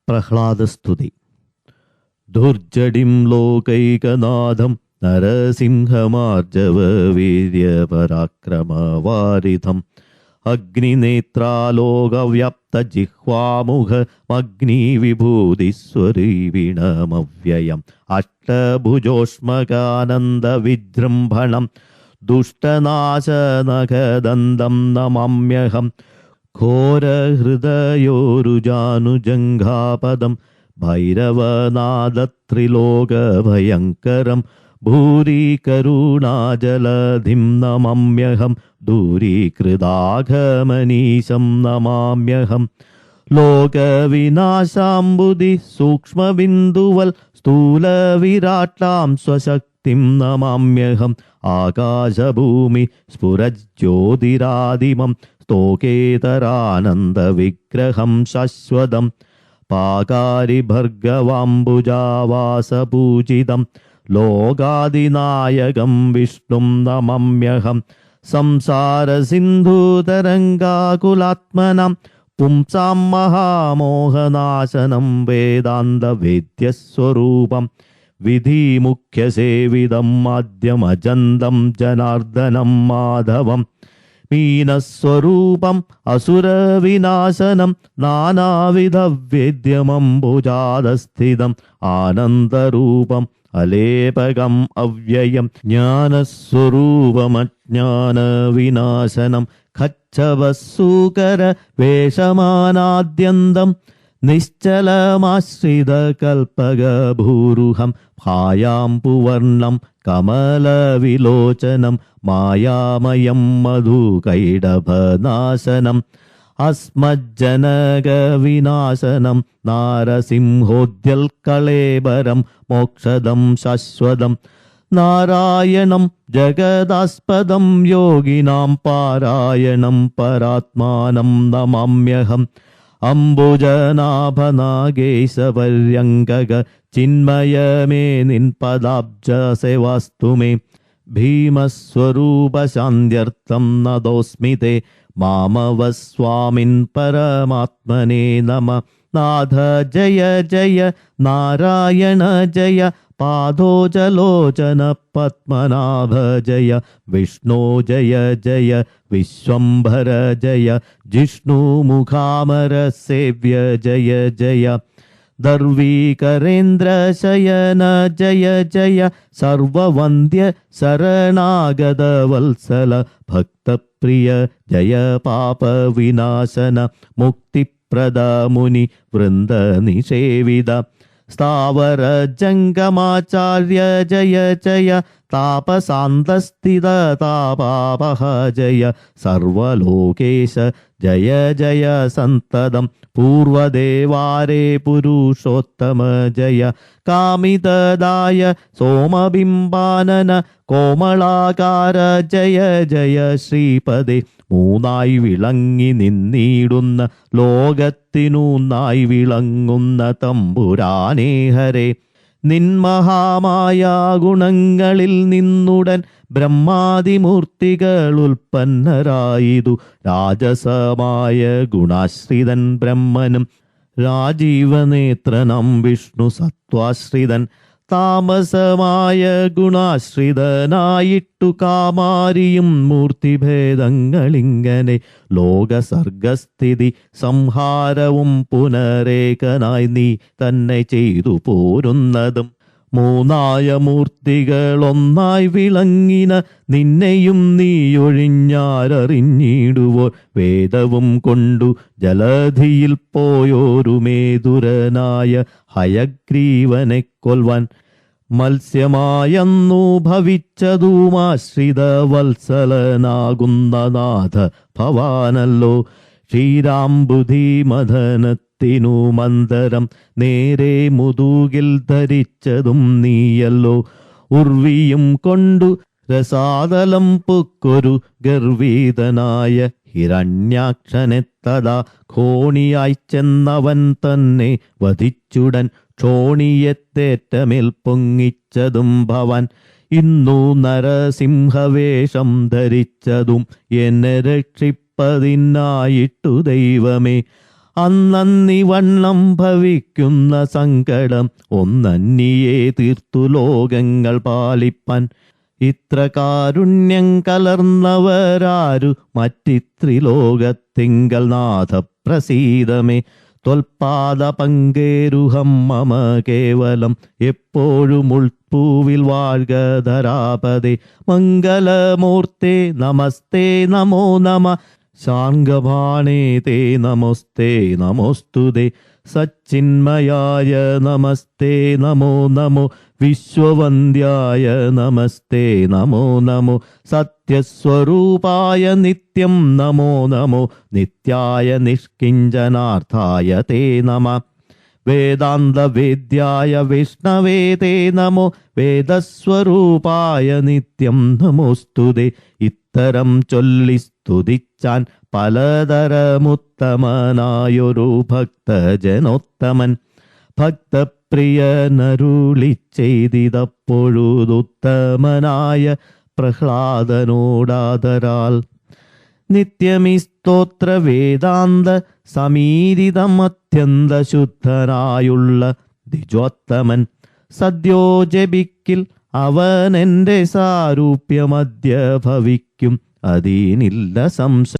പ്രഹ്ലാദസ്തുതി. ദുർജടിം ലോകൈകനാഥം നരസിംഹമാർജവ വീര്യപരാക്രമവാരിധം അഗ്നിനേത്രാലോകവ്യാപ്തജിഹ്വാമുഖമഗ്നിവിഭൂതിസ്വരീവിണമവ്യയം അഷ്ടഭുജോഷ്മകാനന്ദവിജൃംഭണം ദുഷ്ടനാശനഖദന്തം നമാമ്യഹം ഘോരഹൃദയോരുജാനുജംഘാപദം ഭൈരവനാദത്രിലോകഭയങ്കരം ഭൂരീകരുണാജലധിം നമാമ്യഹം ദൂരീകൃതാഘമനീശം നമാമ്യഹം ലോകവിനാശാംബുധി സൂക്ഷ്മബിന്ദുവൽ സ്ഥൂലവിരാട്ടാം സ്വശക്തിം നമാമ്യഹം ആകാശഭൂമി സ്ഫുരജ്യോതിരാദിമം സ്തോകേതരാനന്ദവിഗ്രഹം ശശ്വതം പാകാരിഭർഗവാംബുജാവാസപൂജിതം ലോകാദിനായകം വിഷ്ണും നമാമ്യഹം സംസാരസിന്ധൂതരംഗാകുലാത്മനം പുംസാം മഹാമോഹനാശനം വേദാന്തവേദ്യസ്വരൂപം വിധിമുഖ്യസേവിതം ആദ്യമജന്തം ജനാർദ്ദനം മാധവം മീനസ്വരൂപം അസുരവിനാശനം നാനാവിധവേദ്യമംബുജാതസ്ഥിതം ആനന്ദരൂപം അലേപകം അവ്യയം ജ്ഞാനസ്വരൂപമജ്ഞാനവിനാശനം ഖച്ഛവസൂകര വേഷമാനാദ്യന്തം നിശ്ചലമാശ്രിതകൽപകഭൂരുഹം ഭായാംപുവർണം കമലവിലോചനം മായാമയം മധുകൈടഭനാശനം അസ്മജ്ജനകവിനാശനം നാരസിംഹോദ്യൽക്കളേബരം മോക്ഷദം ശശ്വതം നാരായണം ജഗദാസ്പദം യോഗിനാം പാരായണം പരാത്മാനം നമാമ്യഹം അംബുജനാഭനാഗേശപര്യങ്കക ചിന്മയമേ നിൻ പദാബ്ജസേവാസ്തു മേ ഭീമസ്വരൂപശാന്ത്യർത്ഥം നതോസ്മി തേ മാമവസ്വാമിൻ പരമാത്മനേ നമ നാഥ ജയ ജയ നാരായണ ജയ പാദോജലോചന പത്മനാഭ ജയ വിഷ്ണു ജയ ജയ വിശ്വംഭര ജയ ജിഷ്ണുമുഖാമര സേവ്യ ജയ ജയ ദർവീകരേന്ദ്ര ശയന ജയ ജയ സർവവന്ദ്യ ശരണാഗത വത്സല ഭക്തപ്രിയ ജയ പാപവിനാശന മുക്തിപ്രദ മുനി വൃന്ദ നിഷേവിത സ്ഥാവര ജംഗമാചാര്യ ജയ ജയ താപസാന്തസ്ഥിത താപാപഹ ജയ സർവലോകേശ ജയ ജയ സന്തതം പൂർവദേവാരേ പുരുഷോത്തമ ജയ കാമിതദായ സോമബിംബാനന കോമളാകാര ജയ ജയ ശ്രീപദേ മൂന്നായി വിളങ്ങി നിന്നിടുന്ന ലോകത്തിനൂന്നായി വിളങ്ങുന്ന തമ്പുരാനേ ഹരേ നിൻമഹാമായ ഗുണങ്ങളിൽ നിന്നുടൻ ബ്രഹ്മാദിമൂർത്തികൾ ഉൽപ്പന്നരായിതു രാജസമായ ഗുണാശ്രിതൻ ബ്രഹ്മനും രാജീവനേത്രനം വിഷ്ണു സത്വാശ്രിതൻ താമസമായ ഗുണാശ്രിതനായിട്ടു കാമാരിയും മൂർത്തിഭേദങ്ങളിങ്ങനെ ലോകസർഗസ്ഥിതി സംഹാരവും പുനരേകനായി നീ തന്നെ ചെയ്തു പോരുന്നതും മൂന്നായ മൂർത്തികൾ ഒന്നായി വിളങ്ങിന നിന്നെയും നീയൊഴിഞ്ഞാരറിഞ്ഞിടുവോ വേദവും കൊണ്ടു ജലധിയിൽ പോയോരു മേതുരനായ ഹയഗ്രീവനെ കൊൽവാൻ മത്സ്യമായെന്നു ഭവിച്ചതുമാശ്രിത വത്സലനാകുന്ന നാഥ ഭവാനല്ലോ ശ്രീരാംബുധി മദനത്തിനു മന്ദരം നേരെ മുതുകിൽ ധരിച്ചതും നീയല്ലോ ഉർവിയും കൊണ്ടു രസാതലം പുക്കൊരു ഗർവീതനായ ഹിരണ്യാക്ഷനെ തഥാ ഖോണിയായി ചെന്നവൻ തന്നെ വധിച്ചുടൻ ക്ഷോണിയത്തേറ്റമേൽ പൊങ്ങിച്ചതും ഭവാൻ ഇന്നു നരസിംഹവേഷം ധരിച്ചതും എന്നെ രക്ഷിപ്പതിനായിട്ടു ദൈവമേ അന്നന്നിവണ്ണം ഭവിക്കുന്ന സങ്കടം ഒന്നന്നിയെ തീർത്തു ലോകങ്ങൾ പാലിപ്പാൻ. ഇത്ര കാരുണ്യം കലർന്നവരാരു മറ്റിത്രിലോകത്തിങ്കൽ നാഥ പ്രസീദമേ. ത്വൽപാദ പങ്കേരുഹം മമ കേവലം എപ്പോഴും ഉൾപ്പൂവിൽ വാഴ്ക ധരാപദേ. മംഗലമൂർത്തേ നമസ്തേ നമോ നമ. ശാർംഗഭാണേ തേ നമോസ്തേ നമോസ്തുതേ. സച്ചിന്മയായ നമസ്തേ നമോ നമോ. വിശ്വവന്ദ്യായ നമസ്തേ നമോ നമോ. സത്യസ്വരൂപായ നിത്യം നമോ നമോ. നിത്യായ നിഷ്കിഞ്ചനാർത്ഥായ തേ നമ. വേദാന്തവേദ്യായ വിഷ്ണവേ തേ നമോ. വേദസ്വരൂപായ നിത്യം നമോസ്തുതേ. ഇത്തരം ചൊല്ലി സ്തുതിച്ചാൻ പലതരമുത്തമനായൊരു ഭക്തജനോത്തമൻ. ഭക്തപ്രിയനരുളി ചെയ്തിതപ്പൊഴുതുത്തമനായ പ്രഹ്ലാദനോടാദരാൽ. നിത്യമീ സ്തോത്ര വേദാന്ത സമീരിതമത്യന്ത ശുദ്ധനായുള്ള ദ്വിജോത്തമൻ. സദ്യോ ജപിക്കിൽ അവനെന്റെ സാരൂപ്യമദ്യ ഭവിക്കും, അതിനില്ല സംശയം.